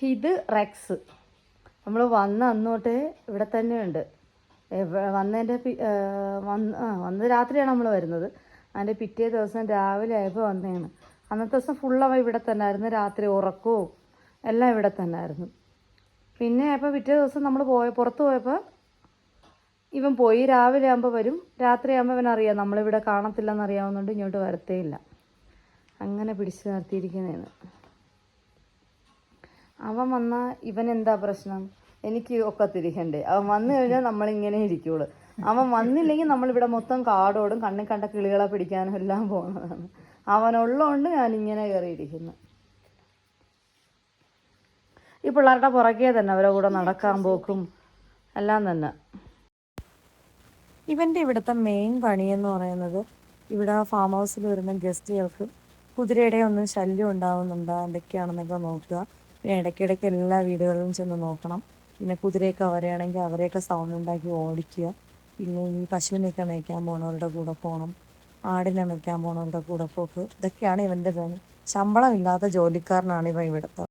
ഇത് റെക്സ്. നമ്മൾ വന്ന അന്നോട്ടേ ഇവിടെ തന്നെയുണ്ട്. വന്നതിൻ്റെ വന്ന് രാത്രിയാണ് നമ്മൾ വരുന്നത്. അതിൻ്റെ പിറ്റേ ദിവസം രാവിലെ ആയപ്പോൾ വന്നതാണ്. അന്നത്തെ ദിവസം ഫുൾ അവ ഇവിടെ തന്നെ ആയിരുന്നു. രാത്രി ഉറക്കവും എല്ലാം ഇവിടെ തന്നെ ആയിരുന്നു. പിന്നെ അപ്പോൾ പിറ്റേ ദിവസം നമ്മൾ പുറത്ത് പോയപ്പോൾ ഇവൻ പോയി. രാവിലെ ആകുമ്പോൾ വരും, രാത്രി ആകുമ്പോൾ ഇവനറിയാം നമ്മളിവിടെ കാണത്തില്ലെന്ന് അറിയാവുന്നതുകൊണ്ട് ഇങ്ങോട്ട് വരത്തേയില്ല. അങ്ങനെ പിടിച്ചു നിർത്തിയിരിക്കുന്നതാണ്. അവൻ വന്നാൽ ഇവൻ എന്താ പ്രശ്നം? എനിക്ക് ഒക്കത്തിരിക്കണ്ടേ? അവൻ വന്നു കഴിഞ്ഞാൽ നമ്മളിങ്ങനെ ഇരിക്കുള്ളൂ. അവൻ വന്നില്ലെങ്കിൽ നമ്മളിവിടെ മൊത്തം കാടോടും, കണ്ണിൽ കണ്ട കിളികളെ പിടിക്കാനും എല്ലാം പോകുന്നതാണ്. അവനുള്ളതുകൊണ്ട് ഞാനിങ്ങനെ കയറിയിരിക്കുന്നു. ഈ പിള്ളേരുടെ പുറകെ തന്നെ അവരെ കൂടെ നടക്കാൻ പോക്കും എല്ലാം തന്നെ. ഇവൻ്റെ ഇവിടുത്തെ മെയിൻ പണിയെന്ന് പറയുന്നത് ഇവിടെ ഫാം ഹൗസിൽ വരുന്ന ഗസ്റ്റുകൾക്ക് കുതിരയുടെ ഒന്നും ശല്യം ഉണ്ടാവുന്നുണ്ടോ എന്തൊക്കെയാണെന്നൊക്കെ നോക്കുക. പിന്നെ ഇടയ്ക്കിടയ്ക്ക് എല്ലാ വീടുകളിലും ചെന്ന് നോക്കണം. പിന്നെ കുതിരയൊക്കെ വരികയാണെങ്കിൽ അവരെയൊക്കെ സൗണ്ട് ഉണ്ടാക്കി ഓടിക്കുക. പിന്നെ ഈ പശുവിനെയൊക്കെ മേയ്ക്കാൻ പോണവരുടെ കൂടെ പോകണം, ആടിനെ മേയ്ക്കാൻ പോണവരുടെ കൂടെ പോക്ക്. ഇതൊക്കെയാണ് ഇവൻ്റെ പണി. ശമ്പളമില്ലാത്ത ജോലിക്കാരനാണ് ഇവ ഇവിടുത്തെ.